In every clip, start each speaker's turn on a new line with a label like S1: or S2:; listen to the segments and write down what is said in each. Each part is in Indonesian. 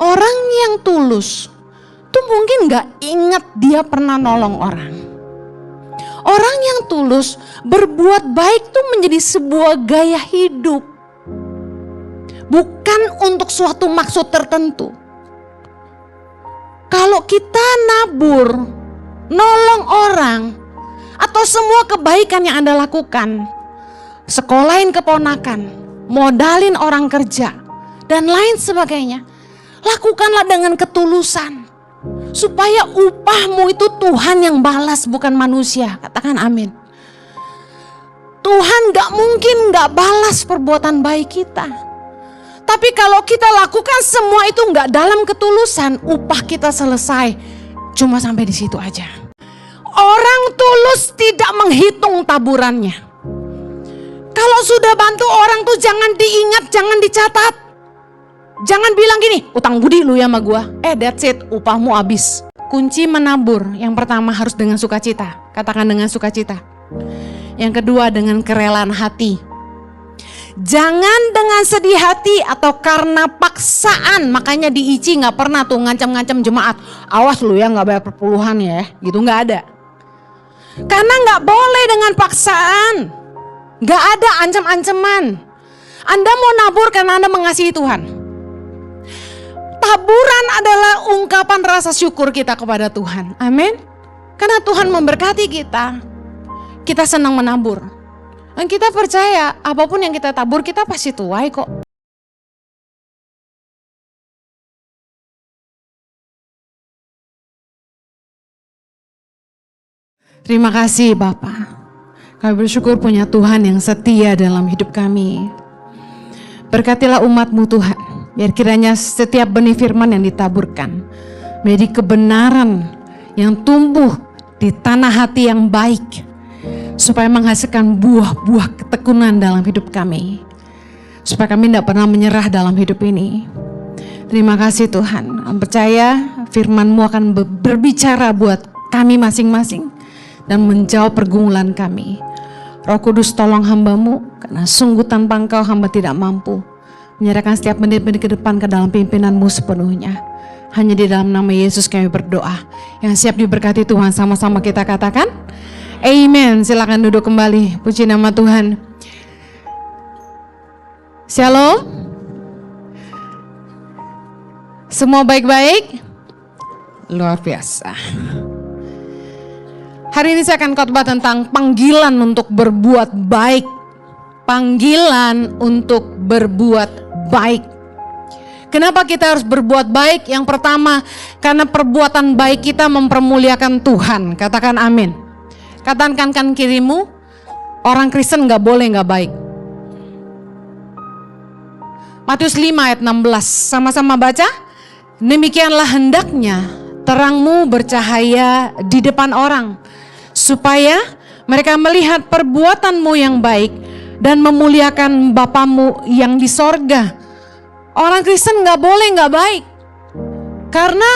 S1: Orang yang tulus tuh mungkin gak ingat dia pernah nolong orang. Orang yang tulus berbuat baik tuh menjadi sebuah gaya hidup. Bukan untuk suatu maksud tertentu. Kalau kita nabur, nolong orang, atau semua kebaikan yang Anda lakukan, sekolahin keponakan, modalin orang kerja, dan lain sebagainya, lakukanlah dengan ketulusan. Supaya upahmu itu Tuhan yang balas, bukan manusia. Katakan amin. Tuhan gak mungkin gak balas perbuatan baik kita. Tapi kalau kita lakukan semua itu gak dalam ketulusan, upah kita selesai cuma sampai di situ aja. Orang tulus tidak menghitung taburannya. Kalau sudah bantu orang tuh jangan diingat, jangan dicatat. Jangan bilang gini, utang budi lu ya sama gua. That's it, upahmu habis. Kunci menabur, yang pertama harus dengan sukacita. Katakan dengan sukacita. Yang kedua dengan kerelaan hati. Jangan dengan sedih hati atau karena paksaan. Makanya di ICI gak pernah tuh ngancam-ngancam jemaat. Awas lu ya gak bayar perpuluhan ya. Gitu gak ada. Karena gak boleh dengan paksaan. Gak ada ancam-ancaman. Anda mau nabur karena Anda mengasihi Tuhan. Taburan adalah ungkapan rasa syukur kita kepada Tuhan. Amin. Karena Tuhan memberkati kita. Kita senang menabur. Dan kita percaya apapun yang kita tabur kita pasti tuai kok. Terima kasih Bapak. Kami bersyukur punya Tuhan yang setia dalam hidup kami. Berkatilah umat-Mu Tuhan. Biar kiranya setiap benih firman yang ditaburkan menjadi kebenaran yang tumbuh di tanah hati yang baik. Supaya menghasilkan buah-buah ketekunan dalam hidup kami. Supaya kami tidak pernah menyerah dalam hidup ini. Terima kasih Tuhan. Kami percaya firman-Mu akan berbicara buat kami masing-masing. Dan menjawab pergumulan kami. Roh Kudus tolong hamba-Mu. Karena sungguh tanpa Engkau hamba tidak mampu. Menyerahkan setiap menit-menit ke depan ke dalam pimpinan-Mu sepenuhnya. Hanya di dalam nama Yesus kami berdoa. Yang siap diberkati Tuhan, sama-sama kita katakan amen. Silakan duduk kembali. Puji nama Tuhan. Shalom. Semua baik-baik? Luar biasa. Hari ini saya akan khotbah tentang panggilan untuk berbuat baik. Panggilan untuk berbuat baik. Kenapa kita harus berbuat baik? Yang pertama, karena perbuatan baik kita mempermuliakan Tuhan. Katakan amin. Katakan kan kirimu, orang Kristen gak boleh gak baik. Matius 5 ayat 16, sama-sama baca. Demikianlah hendaknya terangmu bercahaya di depan orang, supaya mereka melihat perbuatanmu yang baik dan memuliakan Bapamu yang di sorga. Orang Kristen gak boleh gak baik. Karena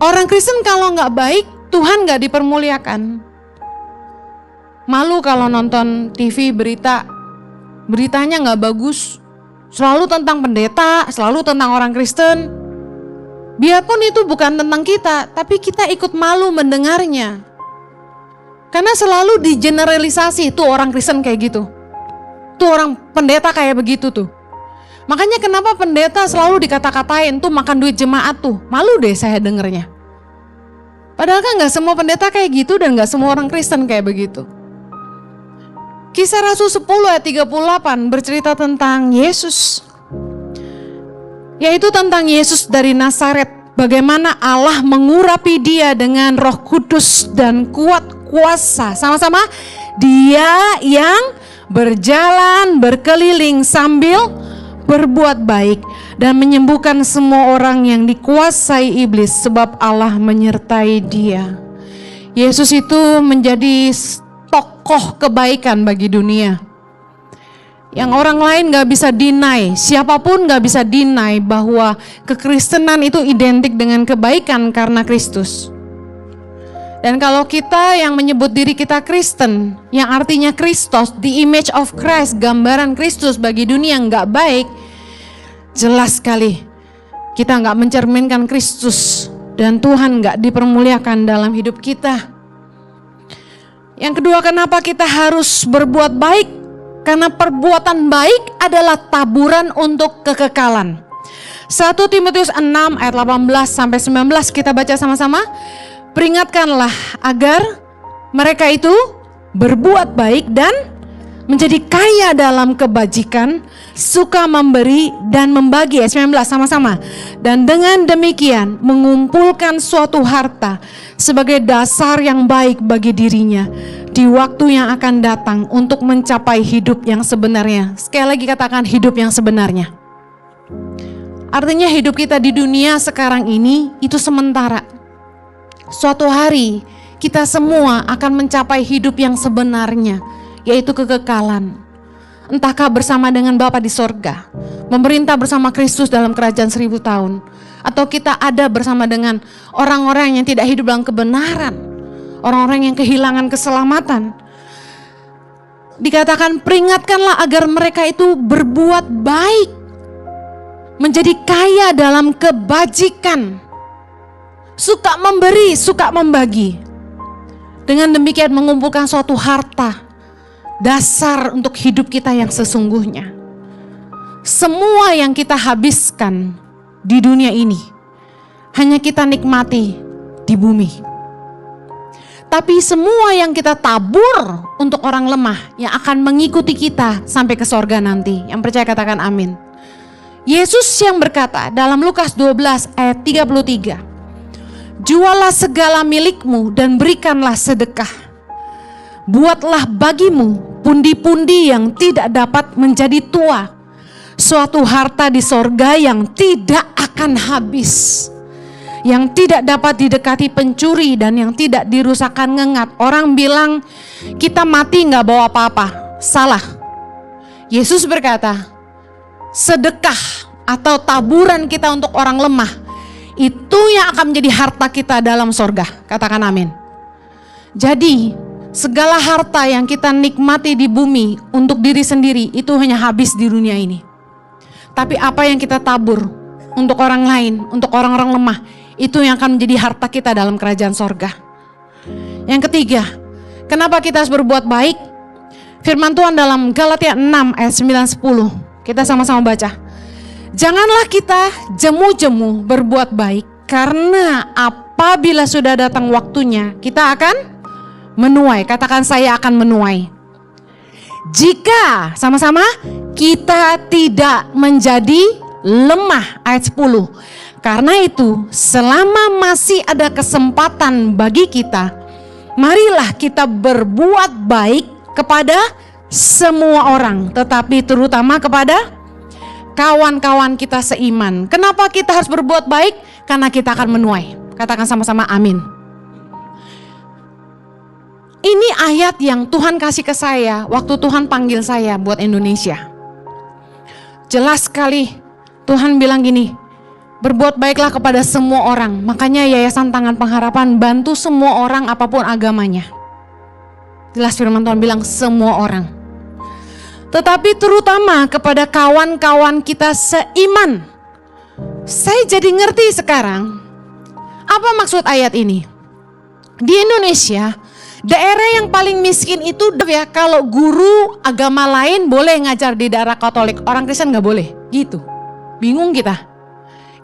S1: orang Kristen kalau gak baik, Tuhan gak dipermuliakan. Malu kalau nonton TV beritanya gak bagus. Selalu tentang pendeta, selalu tentang orang Kristen. Biarpun itu bukan tentang kita, tapi kita ikut malu mendengarnya. Karena selalu digeneralisasi, tuh orang Kristen kayak gitu. Tuh orang pendeta kayak begitu tuh. Makanya kenapa pendeta selalu dikata-katain tuh makan duit jemaat tuh. Malu deh saya dengernya. Padahal kan gak semua pendeta kayak gitu dan gak semua orang Kristen kayak begitu. Kisah Rasul 10 ayat 38 bercerita tentang Yesus. Yaitu tentang Yesus dari Nazaret. Bagaimana Allah mengurapi dia dengan Roh Kudus dan kuat kuasa. Sama-sama, dia yang berjalan berkeliling sambil berbuat baik dan menyembuhkan semua orang yang dikuasai iblis sebab Allah menyertai dia. Yesus itu menjadi tokoh kebaikan bagi dunia. Yang orang lain gak bisa deny, siapapun gak bisa deny bahwa kekristenan itu identik dengan kebaikan karena Kristus. Dan kalau kita yang menyebut diri kita Kristen, yang artinya Kristus, the image of Christ, gambaran Kristus bagi dunia yang gak baik, jelas sekali kita nggak mencerminkan Kristus dan Tuhan nggak dipermuliakan dalam hidup kita. Yang kedua, kenapa kita harus berbuat baik? Karena perbuatan baik adalah taburan untuk kekekalan. 1 Timotius 6 ayat 18 sampai 19 kita baca sama-sama. Peringatkanlah agar mereka itu berbuat baik dan menjadi kaya dalam kebajikan, suka memberi dan membagi. Ayat 19 sama-sama. Dan dengan demikian mengumpulkan suatu harta sebagai dasar yang baik bagi dirinya di waktu yang akan datang untuk mencapai hidup yang sebenarnya. Sekali lagi katakan, hidup yang sebenarnya. Artinya hidup kita di dunia sekarang ini itu sementara. Suatu hari kita semua akan mencapai hidup yang sebenarnya, yaitu kekekalan. Entahkah bersama dengan Bapa di sorga, memerintah bersama Kristus dalam kerajaan 1000 tahun, atau kita ada bersama dengan orang-orang yang tidak hidup dalam kebenaran, orang-orang yang kehilangan keselamatan. Dikatakan peringatkanlah agar mereka itu berbuat baik, menjadi kaya dalam kebajikan, suka memberi, suka membagi. Dengan demikian mengumpulkan suatu harta, dasar untuk hidup kita yang sesungguhnya. Semua yang kita habiskan di dunia ini hanya kita nikmati di bumi. Tapi semua yang kita tabur untuk orang lemah yang akan mengikuti kita sampai ke sorga nanti. Yang percaya katakan amin. Yesus yang berkata dalam Lukas 12 ayat 33, jualah segala milikmu dan berikanlah sedekah. Buatlah bagimu pundi-pundi yang tidak dapat menjadi tua, suatu harta di sorga yang tidak akan habis, yang tidak dapat didekati pencuri dan yang tidak dirusakkan ngengat. Orang bilang kita mati gak bawa apa-apa, salah. Yesus berkata, sedekah atau taburan kita untuk orang lemah, itu yang akan menjadi harta kita dalam sorga. Katakan amin. Jadi segala harta yang kita nikmati di bumi untuk diri sendiri itu hanya habis di dunia ini. Tapi apa yang kita tabur untuk orang lain, untuk orang-orang lemah, itu yang akan menjadi harta kita dalam kerajaan sorga. Yang ketiga, kenapa kita harus berbuat baik? Firman Tuhan dalam Galatia 6 ayat 9-10. Kita sama-sama baca. Janganlah kita jemu-jemu berbuat baik, karena apabila sudah datang waktunya kita akan menuai. Katakan, saya akan menuai. Jika sama-sama kita tidak menjadi lemah. Ayat 10. Karena itu selama masih ada kesempatan bagi kita, marilah kita berbuat baik kepada semua orang, tetapi terutama kepada kawan-kawan kita seiman. Kenapa kita harus berbuat baik? Karena kita akan menuai. Katakan sama-sama amin. Ini ayat yang Tuhan kasih ke saya waktu Tuhan panggil saya buat Indonesia. Jelas sekali Tuhan bilang gini, berbuat baiklah kepada semua orang. Makanya Yayasan Tangan Pengharapan bantu semua orang apapun agamanya. Jelas firman Tuhan bilang semua orang. Tetapi terutama kepada kawan-kawan kita seiman. Saya jadi ngerti sekarang apa maksud ayat ini. Di Indonesia, daerah yang paling miskin itu ya, kalau guru agama lain boleh ngajar di daerah Katolik, orang Kristen gak boleh gitu. Bingung kita,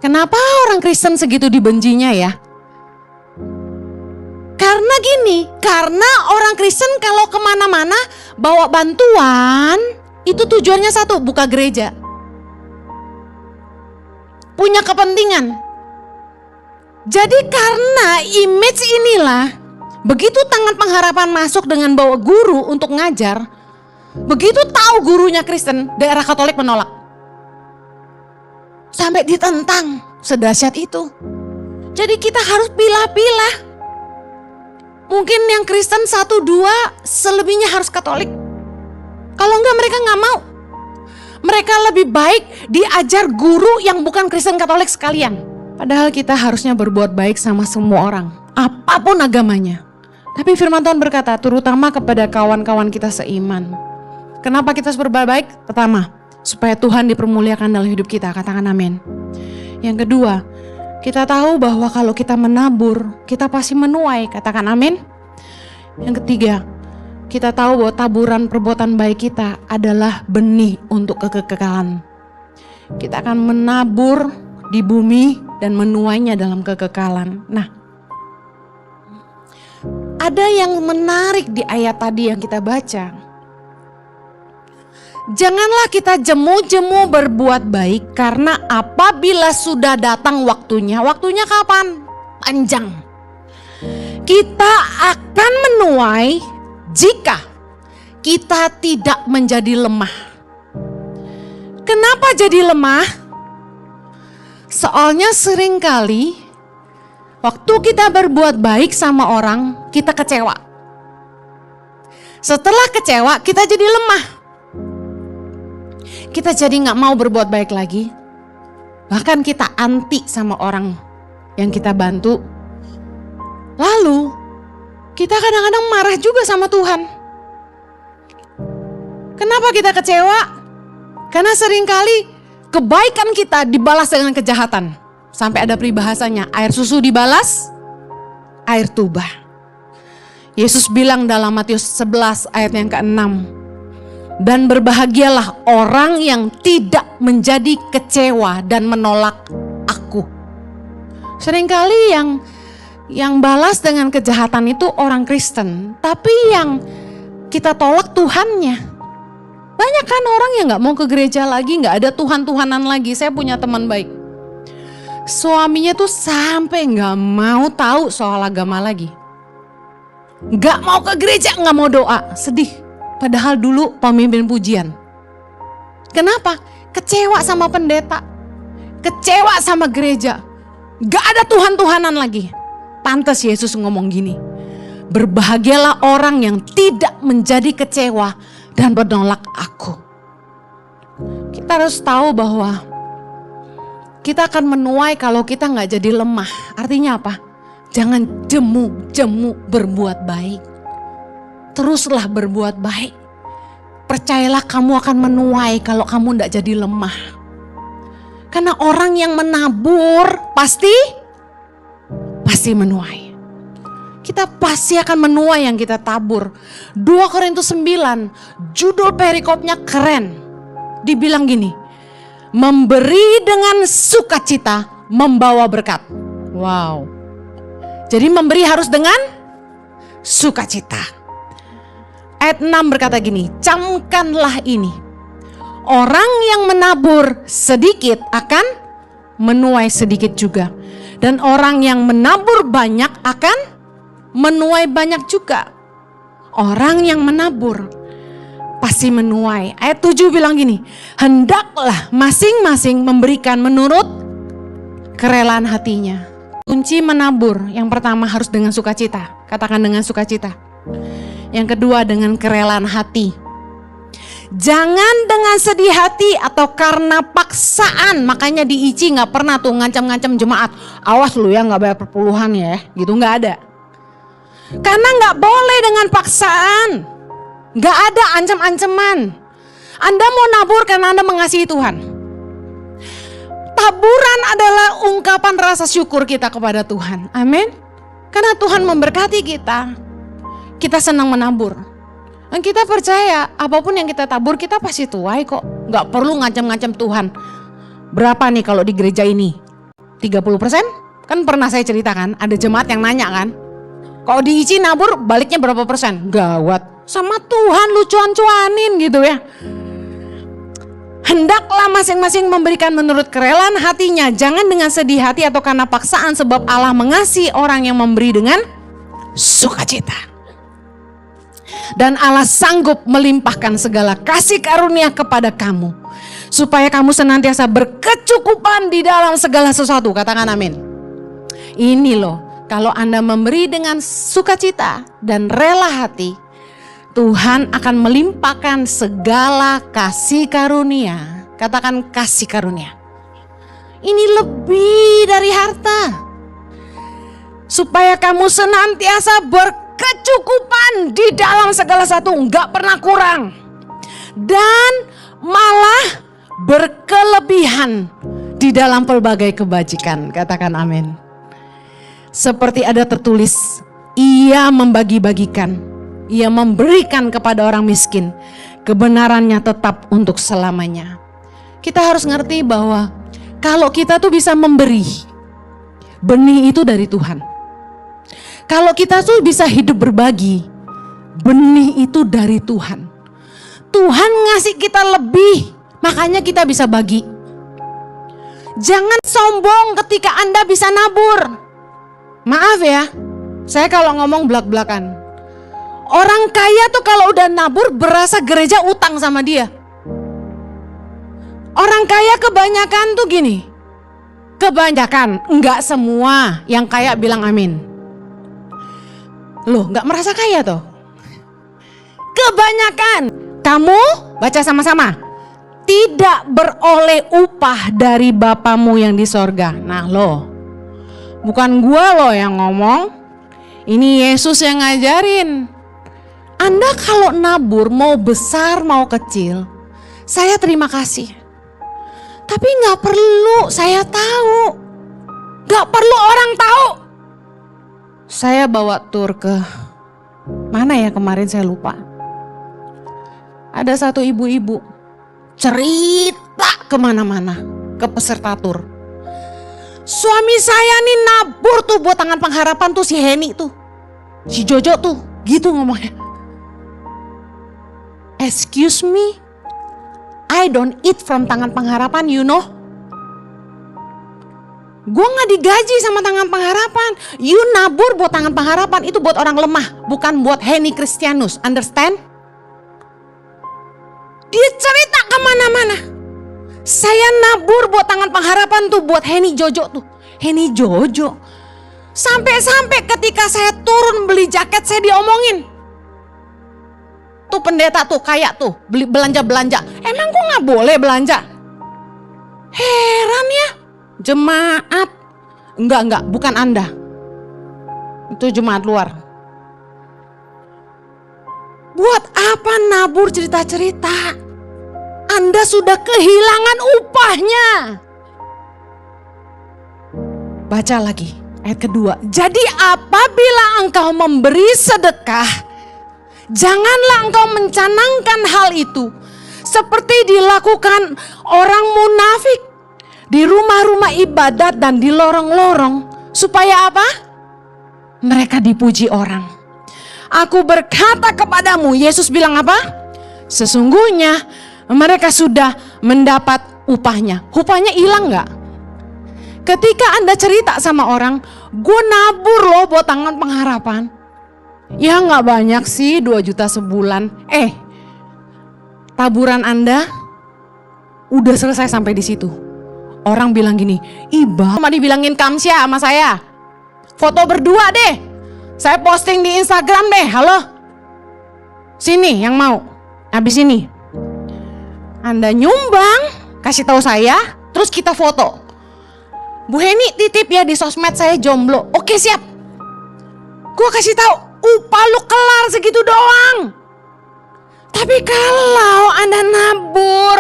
S1: kenapa orang Kristen segitu dibencinya ya? Karena gini, karena orang Kristen kalau kemana-mana bawa bantuan, itu tujuannya satu, buka gereja. Punya kepentingan. Jadi karena image inilah, begitu Tangan Pengharapan masuk dengan bawa guru untuk ngajar, begitu tahu gurunya Kristen, daerah Katolik menolak. Sampai ditentang, sedahsyat itu. Jadi kita harus pilah-pilah. Mungkin yang Kristen 1-2, selebihnya harus Katolik. Kalau enggak mereka enggak mau. Mereka lebih baik diajar guru yang bukan Kristen Katolik sekalian. Padahal kita harusnya berbuat baik sama semua orang, apapun agamanya. Tapi firman Tuhan berkata, terutama kepada kawan-kawan kita seiman. Kenapa kita harus berbuat baik? Pertama, supaya Tuhan dipermuliakan dalam hidup kita. Katakan amin. Yang kedua, kita tahu bahwa kalau kita menabur, kita pasti menuai. Katakan amin. Yang ketiga, kita tahu bahwa taburan perbuatan baik kita adalah benih untuk kekekalan. Kita akan menabur di bumi dan menuainya dalam kekekalan. Nah, ada yang menarik di ayat tadi yang kita baca. Janganlah kita jemu-jemu berbuat baik, karena apabila sudah datang waktunya kapan? Panjang. Kita akan menuai jika kita tidak menjadi lemah. Kenapa jadi lemah? Soalnya seringkali waktu kita berbuat baik sama orang, kita kecewa. Setelah kecewa, kita jadi lemah. Kita jadi gak mau berbuat baik lagi. Bahkan kita anti sama orang yang kita bantu. Lalu kita kadang-kadang marah juga sama Tuhan. Kenapa kita kecewa? Karena seringkali kebaikan kita dibalas dengan kejahatan. Sampai ada peribahasanya, air susu dibalas, air tuba. Yesus bilang dalam Matius 11 ayat yang ke-6. Dan berbahagialah orang yang tidak menjadi kecewa dan menolak aku. Seringkali yang balas dengan kejahatan itu orang Kristen, tapi yang kita tolak Tuhannya. Banyak kan orang yang gak mau ke gereja lagi, gak ada Tuhan-Tuhanan lagi. Saya punya teman baik, suaminya tuh sampai gak mau tahu soal agama lagi. Gak mau ke gereja, gak mau doa, sedih. Padahal dulu pemimpin pujian. Kenapa? Kecewa sama pendeta, kecewa sama gereja. Gak ada Tuhan-Tuhanan lagi. Pantas Yesus ngomong gini, berbahagialah orang yang tidak menjadi kecewa dan menolak aku. Kita harus tahu bahwa kita akan menuai kalau kita gak jadi lemah. Artinya apa? Jangan jemu-jemu berbuat baik. Teruslah berbuat baik. Percayalah kamu akan menuai kalau kamu tidak jadi lemah. Karena orang yang menabur pasti menuai. Kita pasti akan menuai yang kita tabur. 2 Korintus 9, judul perikopnya keren. Dibilang gini, memberi dengan sukacita membawa berkat. Wow. Jadi memberi harus dengan sukacita. Ayat 6 berkata gini, camkanlah ini. Orang yang menabur sedikit akan menuai sedikit juga. Dan orang yang menabur banyak akan menuai banyak juga. Orang yang menabur pasti menuai. Ayat 7 bilang gini, hendaklah masing-masing memberikan menurut kerelaan hatinya. Kunci menabur yang pertama harus dengan sukacita. Katakan dengan sukacita. Yang kedua dengan kerelaan hati. Jangan dengan sedih hati atau karena paksaan. Makanya di ICI gak pernah tuh ngancam-ngancam jemaat. Awas lu ya gak bayar perpuluhan ya. Gitu gak ada. Karena gak boleh dengan paksaan. Gak ada ancam-ancaman. Anda mau nabur karena Anda mengasihi Tuhan. Taburan adalah ungkapan rasa syukur kita kepada Tuhan. Amin. Karena Tuhan memberkati kita. Kita senang menabur. Dan kita percaya apapun yang kita tabur kita pasti tuai kok. Gak perlu ngacam-ngacam Tuhan. Berapa nih kalau di gereja ini? 30%? Kan pernah saya ceritakan ada jemaat yang nanya kan. Kalau di ICI nabur baliknya berapa persen? Gawat. Sama Tuhan lu cuan-cuanin gitu ya. Hendaklah masing-masing memberikan menurut kerelaan hatinya. Jangan dengan sedih hati atau karena paksaan. Sebab Allah mengasihi orang yang memberi dengan sukacita. Dan Allah sanggup melimpahkan segala kasih karunia kepada kamu, supaya kamu senantiasa berkecukupan di dalam segala sesuatu. Katakan amin. Ini loh, kalau Anda memberi dengan sukacita dan rela hati, Tuhan akan melimpahkan segala kasih karunia. Katakan kasih karunia. Ini lebih dari harta. Supaya kamu senantiasa berkecukupan di dalam segala sesuatu, enggak pernah kurang. Dan malah berkelebihan di dalam pelbagai kebajikan. Katakan amin. Seperti ada tertulis, ia membagi-bagikan, ia memberikan kepada orang miskin, kebenarannya tetap untuk selamanya. Kita harus ngerti bahwa kalau kita tuh bisa memberi, benih itu dari Tuhan. Kalau kita tuh bisa hidup berbagi, benih itu dari Tuhan. Tuhan ngasih kita lebih, makanya kita bisa bagi. Jangan sombong ketika Anda bisa nabur. Maaf ya, saya kalau ngomong belak-belakan. Orang kaya tuh kalau udah nabur berasa gereja utang sama dia. Orang kaya kebanyakan tuh gini. Kebanyakan, enggak semua yang kaya bilang amin. Loh, enggak merasa kaya toh? Kebanyakan. Kamu baca sama-sama. Tidak beroleh upah dari Bapamu yang di sorga. Nah loh, bukan gua loh yang ngomong. Ini Yesus yang ngajarin. Anda kalau nabur mau besar mau kecil, saya terima kasih. Tapi gak perlu saya tahu. Gak perlu orang tahu. Saya bawa tur ke mana ya kemarin saya lupa. Ada satu ibu-ibu cerita kemana-mana ke peserta tur. Suami saya nih nabur tuh buat Tangan Pengharapan tuh si Heni tuh. Si Jojo tuh gitu ngomongnya. Excuse me, I don't eat from Tangan Pengharapan, you know. Gue gak digaji sama Tangan Pengharapan. You nabur buat Tangan Pengharapan itu buat orang lemah, bukan buat Heni Kristianus, understand? Dia cerita kemana-mana. Saya nabur buat Tangan Pengharapan tuh buat Heni Jojo tuh. Heni Jojo. Sampai-sampai ketika saya turun beli jaket saya diomongin. Tuh pendeta tuh kaya tuh beli belanja-belanja. Emang gue gak boleh belanja? Heran ya. Jemaat. Enggak, bukan Anda. Itu jemaat luar. Buat apa nabur cerita-cerita? Anda sudah kehilangan upahnya. Baca lagi ayat kedua. Jadi apabila engkau memberi sedekah, janganlah engkau mencanangkan hal itu seperti dilakukan orang munafik di rumah-rumah ibadat dan di lorong-lorong, supaya apa? Mereka dipuji orang. Aku berkata kepadamu, Yesus bilang apa? Sesungguhnya mereka sudah mendapat upahnya. Upahnya hilang gak? Ketika Anda cerita sama orang, gue nabur loh buat Tangan Pengharapan. Ya gak banyak sih, 2 juta sebulan. Taburan Anda udah selesai sampai di situ. Orang bilang gini, Iba sama dibilangin Kamsya sama saya. Foto berdua deh. Saya posting di Instagram deh, halo. Sini yang mau. Habis ini Anda nyumbang, kasih tahu saya, terus kita foto. Bu Heni titip ya di sosmed saya jomblo. Oke siap. Gua kasih tahu, upah lu kelar segitu doang. Tapi kalau Anda nabur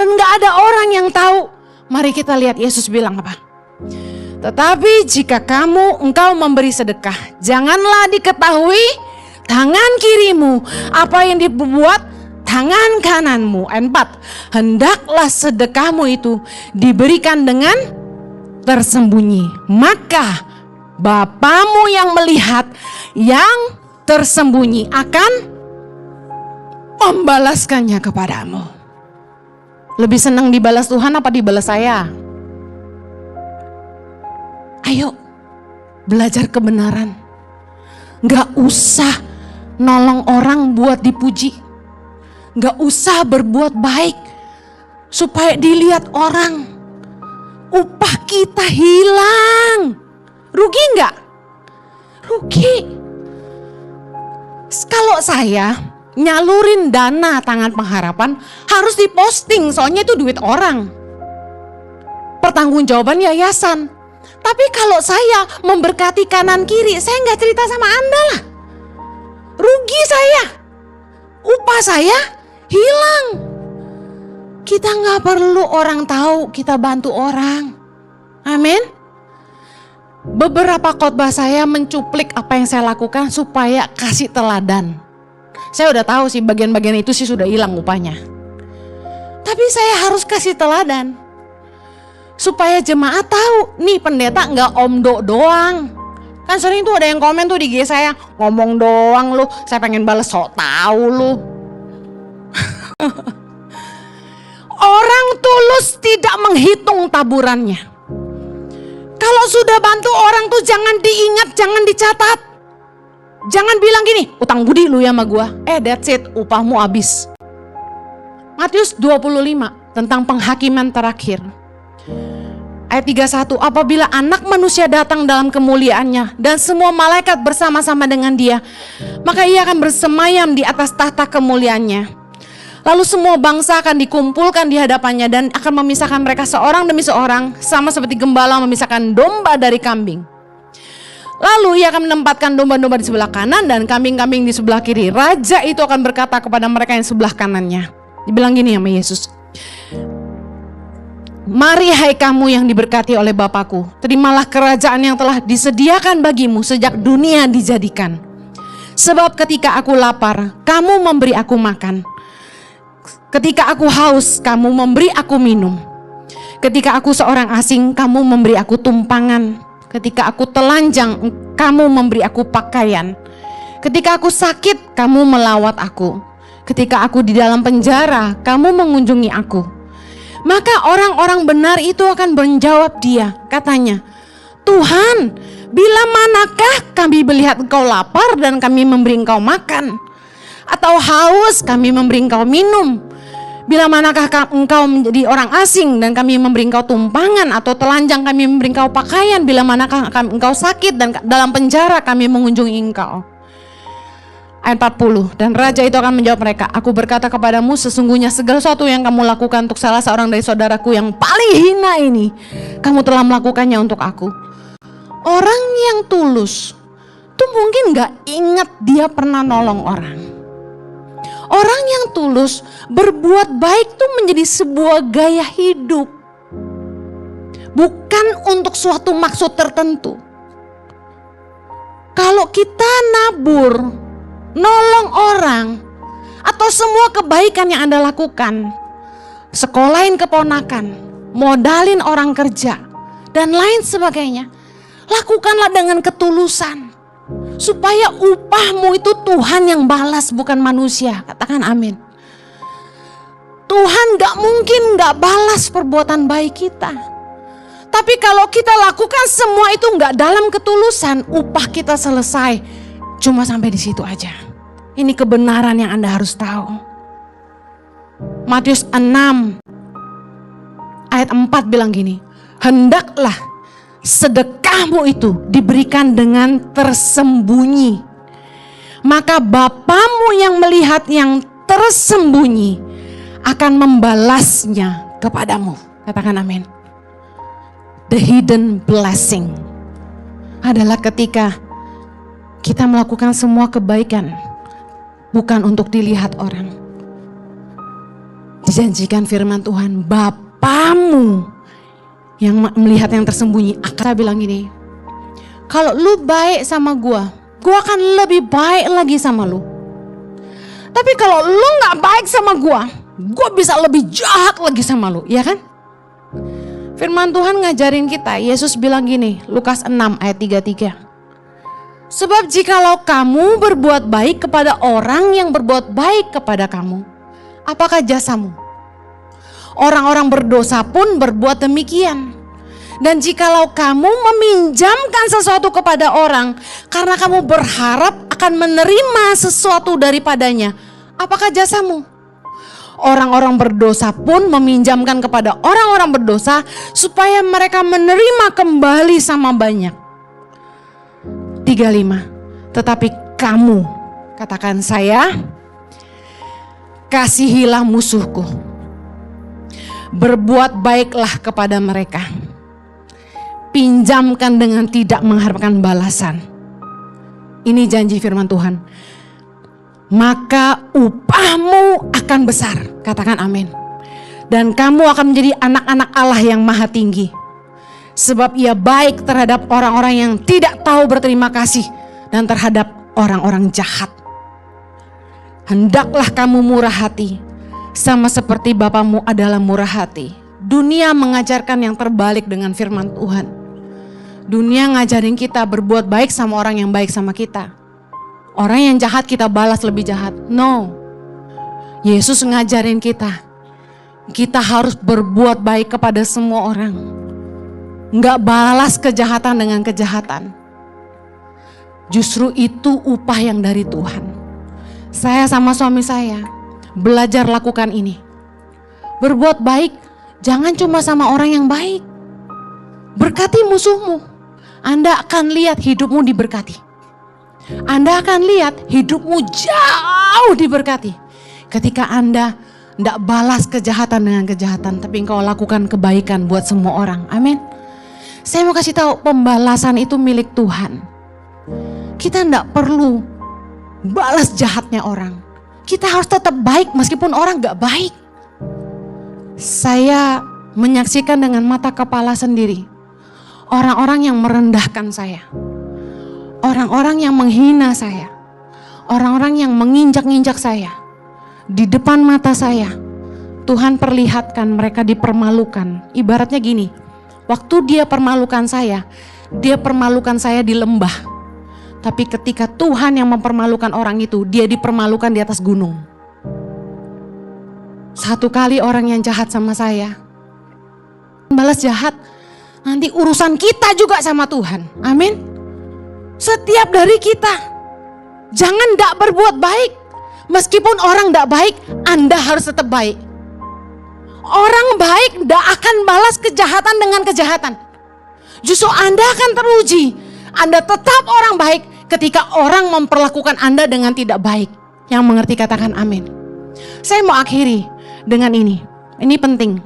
S1: dan gak ada orang yang tahu, mari kita lihat Yesus bilang apa. Tetapi jika engkau memberi sedekah, janganlah diketahui tangan kirimu apa yang dibuat tangan kananmu. 4. Hendaklah sedekahmu itu diberikan dengan tersembunyi, maka Bapamu yang melihat yang tersembunyi akan membalaskannya kepadamu. Lebih senang dibalas Tuhan apa dibalas saya? Ayo belajar kebenaran. Gak usah nolong orang buat dipuji. Gak usah berbuat baik supaya dilihat orang. Upah kita hilang. Rugi gak? Rugi. Kalau saya nyalurin dana Tangan Pengharapan harus diposting, soalnya itu duit orang. Pertanggungjawaban yayasan. Tapi kalau saya memberkati kanan kiri, saya gak cerita sama Anda lah. Rugi saya. Upah saya hilang. Kita nggak perlu orang tahu kita bantu orang. Amin. Beberapa khotbah saya mencuplik apa yang saya lakukan supaya kasih teladan. Saya udah tahu sih bagian-bagian itu sih sudah hilang upahnya. Tapi saya harus kasih teladan. Supaya jemaat tahu, nih pendeta nggak omdo doang. Kan sering tuh ada yang komen tuh di IG saya, ngomong doang lu, saya pengen bales sok tahu lu. Orang tulus tidak menghitung taburannya. Kalau sudah bantu orang tuh jangan diingat, jangan dicatat. Jangan bilang gini, utang budi lu ya sama gua. That's it, upahmu habis. Matius 25 tentang penghakiman terakhir. Ayat 31, apabila anak manusia datang dalam kemuliaannya dan semua malaikat bersama-sama dengan dia, maka ia akan bersemayam di atas tahta kemuliaannya. Lalu semua bangsa akan dikumpulkan di hadapannya dan akan memisahkan mereka seorang demi seorang, sama seperti gembala memisahkan domba dari kambing. Lalu ia akan menempatkan domba-domba di sebelah kanan dan kambing-kambing di sebelah kiri. Raja itu akan berkata kepada mereka yang sebelah kanannya. Dibilang gini sama Yesus, mari hai kamu yang diberkati oleh Bapakku, terimalah kerajaan yang telah disediakan bagimu sejak dunia dijadikan. Sebab ketika aku lapar, kamu memberi aku makan. Ketika aku haus, kamu memberi aku minum. Ketika aku seorang asing, kamu memberi aku tumpangan. Ketika aku telanjang, kamu memberi aku pakaian. Ketika aku sakit, kamu melawat aku. Ketika aku di dalam penjara, kamu mengunjungi aku. Maka orang-orang benar itu akan menjawab dia, katanya, Tuhan, bila manakah kami melihat engkau lapar dan kami memberi engkau makan? Atau haus kami memberi engkau minum? Bila manakah engkau menjadi orang asing dan kami memberi engkau tumpangan? Atau telanjang kami memberi engkau pakaian? Bila manakah engkau sakit dan dalam penjara kami mengunjungi engkau? Ayat 40, dan raja itu akan menjawab mereka, aku berkata kepadamu, sesungguhnya segala sesuatu yang kamu lakukan untuk salah seorang dari saudaraku yang paling hina ini, kamu telah melakukannya untuk aku. Orang yang tulus tuh mungkin gak ingat dia pernah nolong orang. Orang yang tulus berbuat baik tuh menjadi sebuah gaya hidup, bukan untuk suatu maksud tertentu. Kalau kita nabur, nolong orang, atau semua kebaikan yang Anda lakukan, sekolahin keponakan, modalin orang kerja, dan lain sebagainya, lakukanlah dengan ketulusan, supaya upahmu itu Tuhan yang balas, bukan manusia. Katakan amin. Tuhan gak mungkin gak balas perbuatan baik kita. Tapi kalau kita lakukan semua itu gak dalam ketulusan, upah kita selesai cuma sampai di situ aja. Ini kebenaran yang Anda harus tahu. Matius 6 ayat 4 bilang gini, hendaklah sedekahmu itu diberikan dengan tersembunyi, maka Bapamu yang melihat yang tersembunyi akan membalasnya kepadamu. Katakan amin. The hidden blessing adalah ketika kita melakukan semua kebaikan bukan untuk dilihat orang. Dijanjikan firman Tuhan, Bapamu yang melihat yang tersembunyi. Saya bilang gini, kalau lu baik sama gua akan lebih baik lagi sama lu. Tapi kalau lu gak baik sama gua bisa lebih jahat lagi sama lu, ya kan? Firman Tuhan ngajarin kita, Yesus bilang gini, Lukas 6 ayat 33. Sebab jikalau kamu berbuat baik kepada orang yang berbuat baik kepada kamu, apakah jasamu? Orang-orang berdosa pun berbuat demikian. Dan jikalau kamu meminjamkan sesuatu kepada orang karena kamu berharap akan menerima sesuatu daripadanya, apakah jasamu? Orang-orang berdosa pun meminjamkan kepada orang-orang berdosa supaya mereka menerima kembali sama banyak. 35. Tetapi kamu, katakan saya, kasihilah musuhku, berbuat baiklah kepada mereka, pinjamkan dengan tidak mengharapkan balasan. Ini janji firman Tuhan. Maka upahmu akan besar. Katakan amin. Dan kamu akan menjadi anak-anak Allah yang maha tinggi. Sebab ia baik terhadap orang-orang yang tidak tahu berterima kasih dan terhadap orang-orang jahat. Hendaklah kamu murah hati, sama seperti Bapamu adalah murah hati. Dunia mengajarkan yang terbalik dengan firman Tuhan. Dunia ngajarin kita berbuat baik sama orang yang baik sama kita. Orang yang jahat kita balas lebih jahat. No. Yesus ngajarin kita harus berbuat baik kepada semua orang. Enggak balas kejahatan dengan kejahatan. Justru itu upah yang dari Tuhan. Saya sama suami saya belajar lakukan ini. Berbuat baik jangan cuma sama orang yang baik. Berkati musuhmu. Anda akan lihat hidupmu diberkati. Anda akan lihat hidupmu jauh diberkati. Ketika Anda tidak balas kejahatan dengan kejahatan, tapi engkau lakukan kebaikan buat semua orang. Amin. Saya mau kasih tahu, pembalasan itu milik Tuhan. Kita tidak perlu balas jahatnya orang. Kita harus tetap baik meskipun orang gak baik. Saya menyaksikan dengan mata kepala sendiri orang-orang yang merendahkan saya, orang-orang yang menghina saya, orang-orang yang menginjak-injak saya. Di depan mata saya, Tuhan perlihatkan mereka dipermalukan. Ibaratnya gini, waktu dia permalukan saya di lembah. Tapi ketika Tuhan yang mempermalukan orang itu, dia dipermalukan di atas gunung. Satu kali orang yang jahat sama saya, balas jahat, nanti urusan kita juga sama Tuhan. Amin. Setiap dari kita, jangan tidak berbuat baik. Meskipun orang tidak baik, Anda harus tetap baik. Orang baik tidak akan balas kejahatan dengan kejahatan. Justru Anda akan teruji. Anda tetap orang baik ketika orang memperlakukan Anda dengan tidak baik. Yang mengerti katakan amin. Saya mau akhiri dengan ini. Ini penting.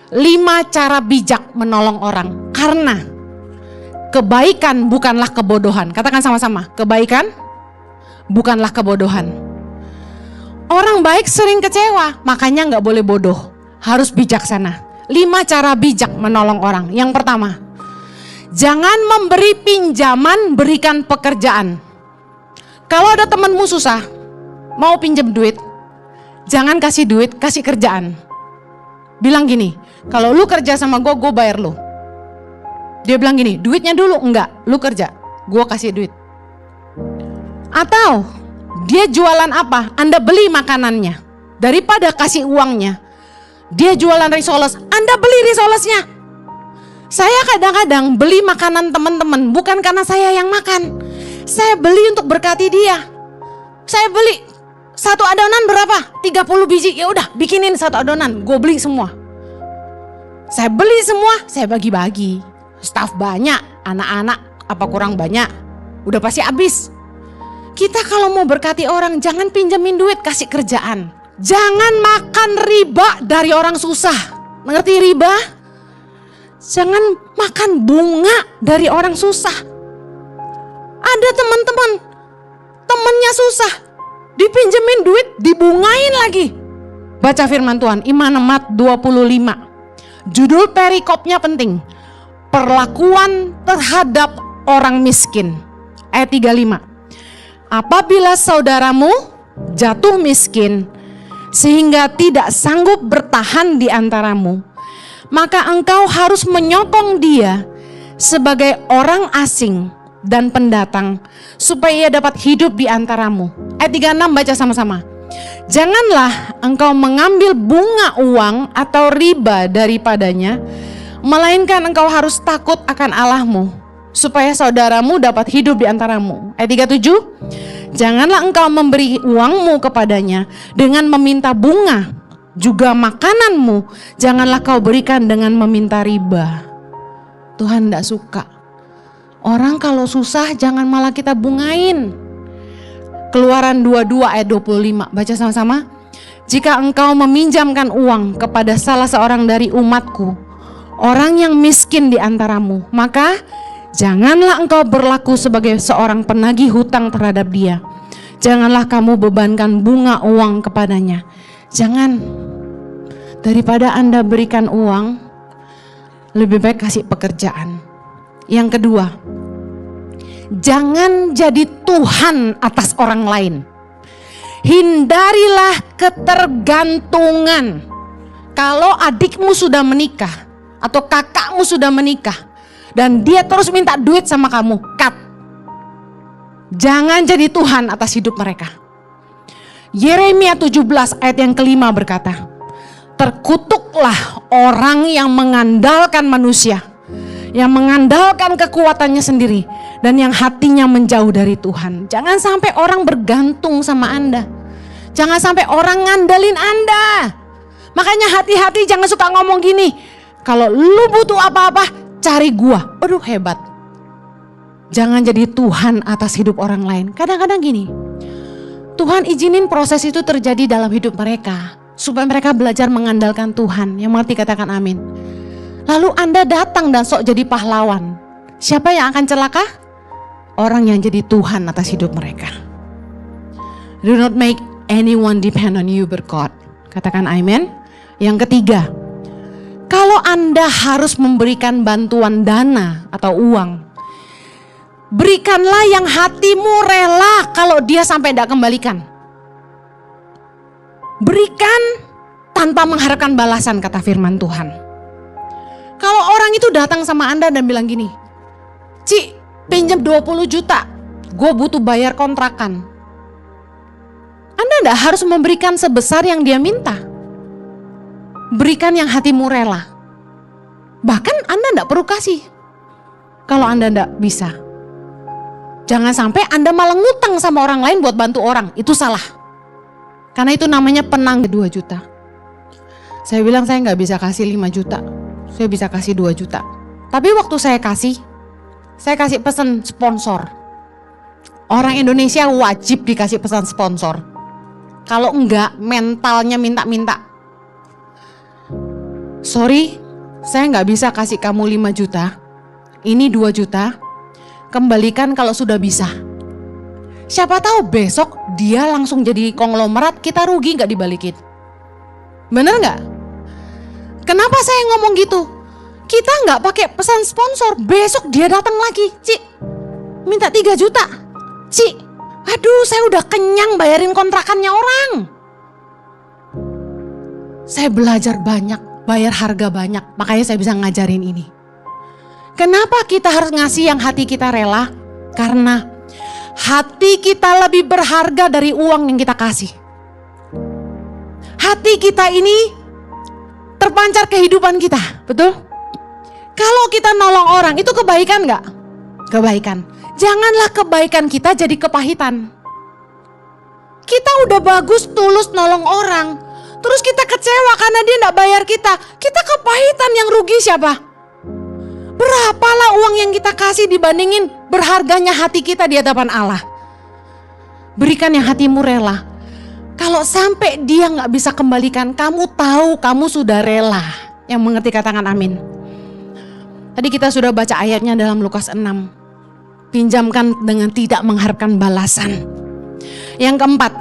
S1: 5 cara bijak menolong orang. Karena kebaikan bukanlah kebodohan. Katakan sama-sama, kebaikan bukanlah kebodohan. Orang baik sering kecewa, makanya gak boleh bodoh. Harus bijaksana. 5 cara bijak menolong orang. Yang pertama, jangan memberi pinjaman, berikan pekerjaan. Kalau ada temanmu susah, mau pinjam duit, jangan kasih duit, kasih kerjaan. Bilang gini, kalau lu kerja sama gue bayar lu. Dia bilang gini, duitnya dulu, enggak, lu kerja, gue kasih duit. Atau dia jualan apa? Anda beli makanannya. Daripada kasih uangnya, dia jualan risoles, Anda beli risolesnya. Saya kadang-kadang beli makanan teman-teman bukan karena saya yang makan. Saya beli untuk berkati dia. Saya beli satu adonan berapa? 30 biji. Ya udah, bikinin satu adonan, gue beli semua. Saya beli semua, saya bagi-bagi. Staf banyak, anak-anak apa kurang banyak, udah pasti habis. Kita kalau mau berkati orang, jangan pinjemin duit, kasih kerjaan. Jangan makan riba dari orang susah. Mengerti riba? Jangan makan bunga dari orang susah. Ada teman-teman, temennya susah, dipinjemin duit, dibungain lagi. Baca firman Tuhan, Iman 4:25. Judul perikopnya penting. Perlakuan terhadap orang miskin. Ayat 35. Apabila saudaramu jatuh miskin sehingga tidak sanggup bertahan di antaramu, maka engkau harus menyokong dia sebagai orang asing dan pendatang supaya ia dapat hidup di antaramu. Ayat 36 baca sama-sama. Janganlah engkau mengambil bunga uang atau riba daripadanya, melainkan engkau harus takut akan Allahmu supaya saudaramu dapat hidup di antaramu. Ayat 37. Janganlah engkau memberi uangmu kepadanya dengan meminta bunga, juga makananmu janganlah kau berikan dengan meminta riba. Tuhan tidak suka. Orang kalau susah jangan malah kita bungain. Keluaran 22 ayat 25. Baca sama-sama. Jika engkau meminjamkan uang kepada salah seorang dari umatku, orang yang miskin di antaramu, maka janganlah engkau berlaku sebagai seorang penagih hutang terhadap dia. Janganlah kamu bebankan bunga uang kepadanya. Jangan. Daripada Anda berikan uang, lebih baik kasih pekerjaan. Yang kedua, jangan jadi Tuhan atas orang lain. Hindarilah ketergantungan. Kalau adikmu sudah menikah atau kakakmu sudah menikah dan dia terus minta duit sama kamu, cut. Jangan jadi Tuhan atas hidup mereka. Yeremia 17 ayat yang kelima berkata, terkutuklah orang yang mengandalkan manusia, yang mengandalkan kekuatannya sendiri, dan yang hatinya menjauh dari Tuhan. Jangan sampai orang bergantung sama Anda. Jangan sampai orang ngandelin Anda. Makanya hati-hati, jangan suka ngomong gini, kalau lu butuh apa-apa, cari gua. Aduh hebat. Jangan jadi Tuhan atas hidup orang lain. Kadang-kadang gini, Tuhan izinin proses itu terjadi dalam hidup mereka, supaya mereka belajar mengandalkan Tuhan. Yang mengerti katakan amin. Lalu Anda datang dan sok jadi pahlawan. Siapa yang akan celaka? Orang yang jadi Tuhan atas hidup mereka. Do not make anyone depend on you but God. Katakan amin. Yang ketiga, kalau Anda harus memberikan bantuan dana atau uang, berikanlah yang hatimu rela kalau dia sampai tidak kembalikan. Berikan tanpa mengharapkan balasan, kata firman Tuhan. Kalau orang itu datang sama Anda dan bilang gini, Ci, pinjam 20 juta, gue butuh bayar kontrakan. Anda tidak harus memberikan sebesar yang dia minta. Berikan yang hatimu rela. Bahkan Anda tidak perlu kasih kalau Anda tidak bisa. Jangan sampai Anda malah ngutang sama orang lain buat bantu orang. Itu salah. Karena itu namanya penang 2 juta. Saya bilang saya nggak bisa kasih 5 juta. Saya bisa kasih 2 juta. Tapi waktu saya kasih pesan sponsor. Orang Indonesia wajib dikasih pesan sponsor. Kalau enggak, mentalnya minta-minta. Sorry, saya nggak bisa kasih kamu 5 juta. Ini 2 juta. Kembalikan kalau sudah bisa. Siapa tahu besok dia langsung jadi konglomerat, kita rugi nggak dibalikin. Bener nggak? Kenapa saya ngomong gitu? Kita nggak pakai pesan sponsor, besok dia datang lagi, Ci, minta 3 juta. Ci, aduh saya udah kenyang bayarin kontrakannya orang. Saya belajar banyak, bayar harga banyak, makanya saya bisa ngajarin ini. Kenapa kita harus ngasih yang hati kita rela? Karena hati kita lebih berharga dari uang yang kita kasih. Hati kita ini terpancar kehidupan kita, betul? Kalau kita nolong orang, itu kebaikan nggak? Kebaikan. Janganlah kebaikan kita jadi kepahitan. Kita udah bagus, tulus nolong orang, terus kita kecewa karena dia nggak bayar kita. Kita kepahitan, yang rugi siapa? Berapalah uang yang kita kasih dibandingin berharganya hati kita di hadapan Allah. Berikan yang hatimu rela. Kalau sampai dia nggak bisa kembalikan, kamu tahu kamu sudah rela. Yang mengerti katakan amin. Tadi kita sudah baca ayatnya dalam Lukas 6. Pinjamkan dengan tidak mengharapkan balasan. Yang keempat,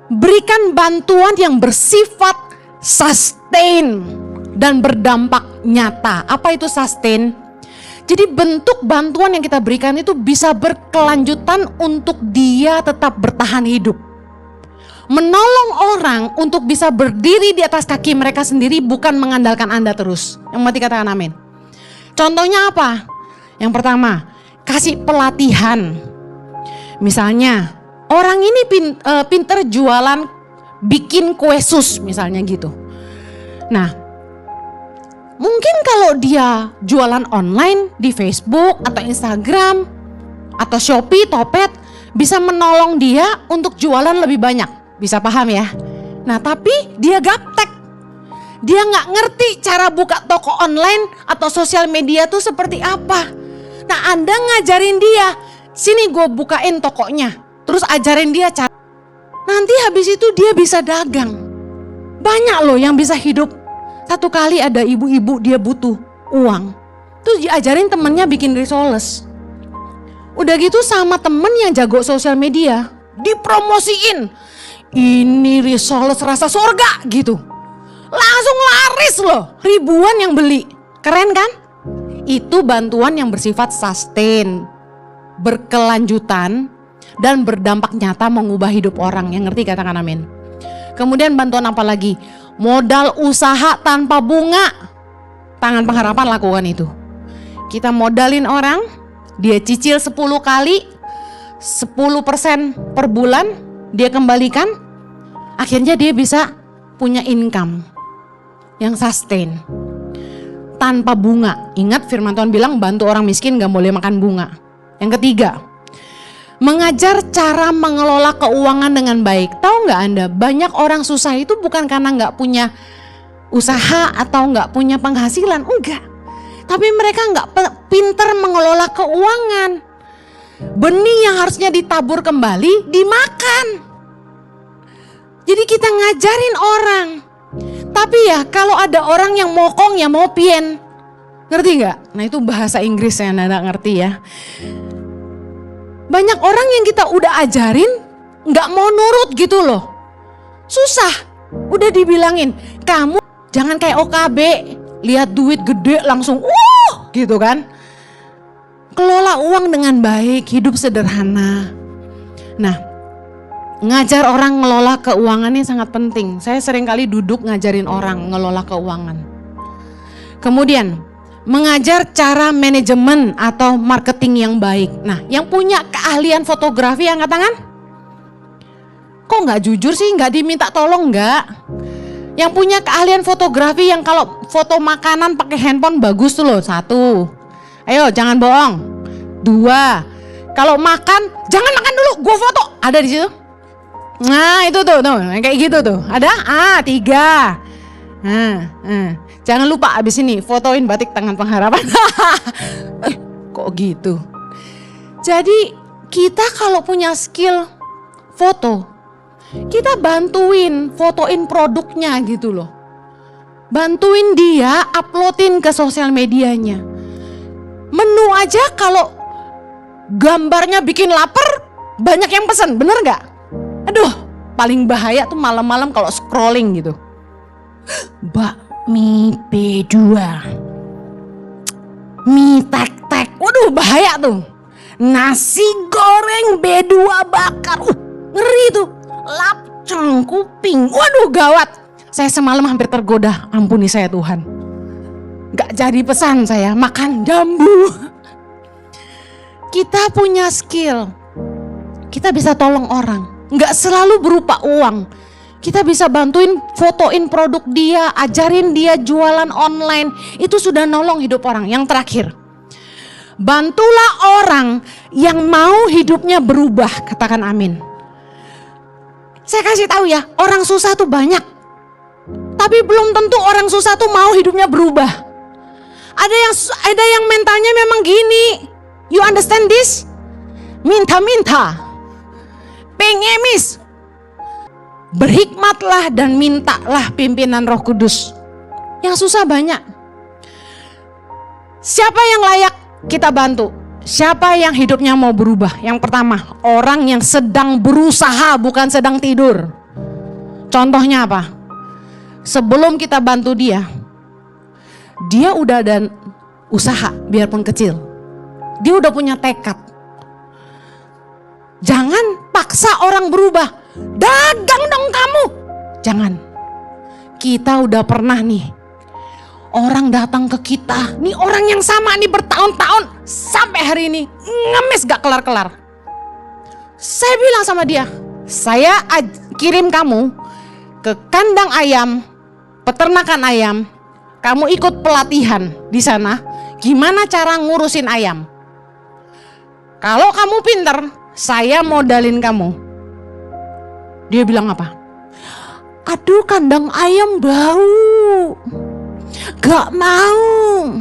S1: berikan bantuan yang bersifat sustain dan berdampak nyata. Apa itu sustain? Jadi bentuk bantuan yang kita berikan itu bisa berkelanjutan untuk dia tetap bertahan hidup. Menolong orang untuk bisa berdiri di atas kaki mereka sendiri, bukan mengandalkan Anda terus. Yang mati katakan amin. Contohnya apa? Yang pertama, kasih pelatihan. Misalnya, orang ini pinter jualan, bikin kue sus misalnya gitu. Nah, mungkin kalau dia jualan online di Facebook atau Instagram atau Shopee, Topet, bisa menolong dia untuk jualan lebih banyak. Bisa paham ya? Nah, tapi dia gaptek. Dia nggak ngerti cara buka toko online atau sosial media tuh seperti apa. Nah, Anda ngajarin dia, sini gue bukain tokonya, terus ajarin dia cara. Nanti habis itu dia bisa dagang. Banyak loh yang bisa hidup. Satu kali ada ibu-ibu dia butuh uang, terus diajarin temennya bikin risoles. Udah gitu sama temen yang jago sosial media, dipromosiin. Ini risoles rasa surga gitu. Langsung laris loh, ribuan yang beli. Keren kan? Itu bantuan yang bersifat sustain, berkelanjutan, dan berdampak nyata mengubah hidup orang. Yang ngerti katakan amin. Kemudian bantuan apa lagi? Modal usaha tanpa bunga. Tangan Pengharapan lakukan itu. Kita modalin orang, dia cicil 10 kali, 10% per bulan, dia kembalikan. Akhirnya dia bisa punya income yang sustain tanpa bunga. Ingat firman Tuhan bilang bantu orang miskin gak boleh makan bunga. Yang ketiga, mengajar cara mengelola keuangan dengan baik. Tahu gak Anda, banyak orang susah itu bukan karena gak punya usaha atau gak punya penghasilan, enggak. Tapi mereka gak pinter mengelola keuangan. Benih yang harusnya ditabur kembali, dimakan. Jadi kita ngajarin orang. Tapi ya kalau ada orang yang mokong ya mau pien. Ngerti gak? Nah itu bahasa Inggris yang Anda ngerti ya. Banyak orang yang kita udah ajarin gak mau nurut gitu loh. Susah. Udah dibilangin, kamu jangan kayak OKB. Lihat duit gede langsung gitu kan. Kelola uang dengan baik, hidup sederhana. Nah, ngajar orang ngelola keuangan ini sangat penting. Saya sering kali duduk ngajarin orang ngelola keuangan. Kemudian, mengajar cara manajemen atau marketing yang baik. Nah, yang punya keahlian fotografi angkat tangan? Kok nggak jujur sih, nggak diminta tolong nggak? Yang punya keahlian fotografi yang kalau foto makanan pakai handphone bagus tuh loh, 1. Ayo jangan bohong. 2. Kalau makan, jangan makan dulu, gue foto. Ada di situ? Nah itu tuh, kayak gitu tuh. Ada? 3. Jangan lupa abis ini fotoin batik Tangan Pengharapan. Kok gitu? Jadi kita kalau punya skill foto, kita bantuin fotoin produknya gitu loh. Bantuin dia uploadin ke sosial medianya. Menu aja kalau gambarnya bikin lapar, banyak yang pesan, bener gak? Aduh, paling bahaya tuh malam-malam kalau scrolling gitu. Bakmi B2, mie tek-tek, waduh bahaya tuh. Nasi goreng B2 bakar, ngeri tuh. Lapcang kuping, waduh gawat. Saya semalam hampir tergoda, ampuni saya Tuhan. Gak jadi pesan saya, makan jambu. Kita punya skill, kita bisa tolong orang. Gak selalu berupa uang. Kita bisa bantuin fotoin produk dia, ajarin dia jualan online. Itu sudah nolong hidup orang. Yang terakhir, bantulah orang yang mau hidupnya berubah. Katakan amin. Saya kasih tahu ya, orang susah tuh banyak. Tapi belum tentu orang susah tuh mau hidupnya berubah. Ada yang mentalnya memang gini. You understand this? Minta-minta. Pengemis. Berhikmatlah dan mintalah pimpinan Roh Kudus. Yang susah banyak. Siapa yang layak kita bantu? Siapa yang hidupnya mau berubah? Yang pertama, orang yang sedang berusaha bukan sedang tidur. Contohnya apa? Sebelum kita bantu dia udah ada usaha biarpun kecil. Dia udah punya tekad. Jangan paksa orang berubah. Dagang dong kamu. Jangan. Kita udah pernah nih. Orang datang ke kita, nih orang yang sama nih bertahun-tahun sampai hari ini ngemis gak kelar-kelar. Saya bilang sama dia, saya kirim kamu ke kandang ayam, peternakan ayam. Kamu ikut pelatihan di sana, gimana cara ngurusin ayam. Kalau kamu pinter, saya modalin kamu. Dia bilang apa? Aduh, kandang ayam bau. Gak mau.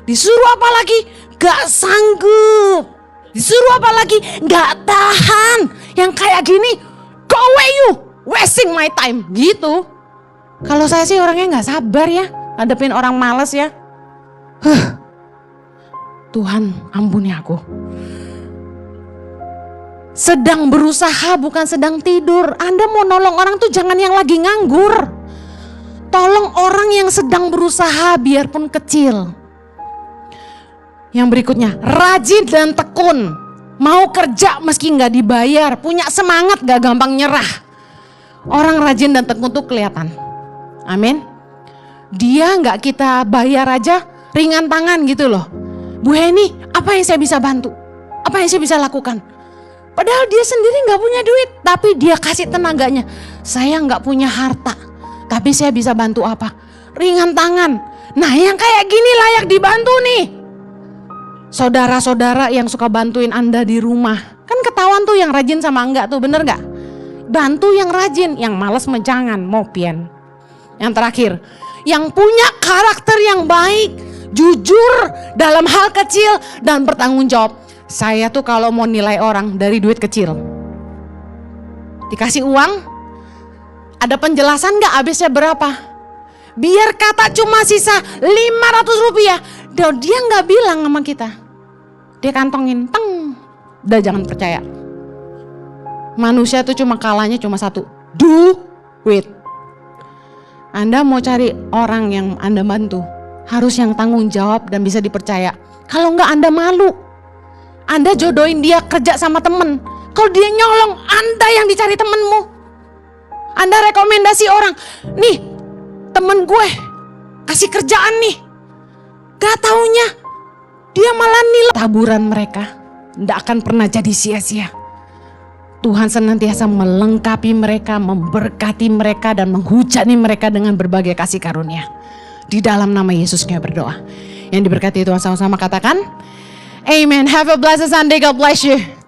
S1: Disuruh apa lagi? Gak sanggup. Disuruh apa lagi? Gak tahan. Yang kayak gini, go away you, wasting my time. Gitu. Kalau saya sih orangnya gak sabar ya, hadapin orang malas ya. Tuhan ampuni aku. Sedang berusaha bukan sedang tidur. Anda mau nolong orang tuh jangan yang lagi nganggur. Tolong orang yang sedang berusaha biarpun kecil. Yang berikutnya, rajin dan tekun. Mau kerja meski nggak dibayar, punya semangat, gak gampang nyerah. Orang rajin dan tekun tuh kelihatan. Amin. Dia nggak kita bayar aja ringan tangan gitu loh. Bu Heni, apa yang saya bisa bantu? Apa yang saya bisa lakukan? Padahal dia sendiri nggak punya duit, tapi dia kasih tenaganya. Saya nggak punya harta, tapi saya bisa bantu apa? Ringan tangan. Nah, yang kayak gini layak dibantu nih. Saudara-saudara yang suka bantuin Anda di rumah, kan ketahuan tuh yang rajin sama enggak tuh, bener nggak? Bantu yang rajin, yang malas menjangan, mopien. Yang terakhir, yang punya karakter yang baik, jujur dalam hal kecil dan bertanggung jawab. Saya tuh kalau mau nilai orang dari duit kecil, dikasih uang, ada penjelasan gak habisnya berapa? Biar kata cuma sisa 500 rupiah, dia gak bilang sama kita. Dia kantongin, teng, udah jangan percaya. Manusia tuh cuma kalahnya cuma satu, duit. Anda mau cari orang yang Anda bantu, harus yang tanggung jawab dan bisa dipercaya. Kalau enggak Anda malu. Anda jodohin dia kerja sama temen. Kalau dia nyolong, Anda yang dicari temenmu. Anda rekomendasi orang, nih temen gue kasih kerjaan nih. Gak taunya dia malah nilai. Taburan mereka tidak akan pernah jadi sia-sia. Tuhan senantiasa melengkapi mereka, memberkati mereka dan menghujani mereka dengan berbagai kasih karunia. Di dalam nama Yesus kami berdoa. Yang diberkati Tuhan sama-sama katakan, Amen. Have a blessed Sunday. God bless you.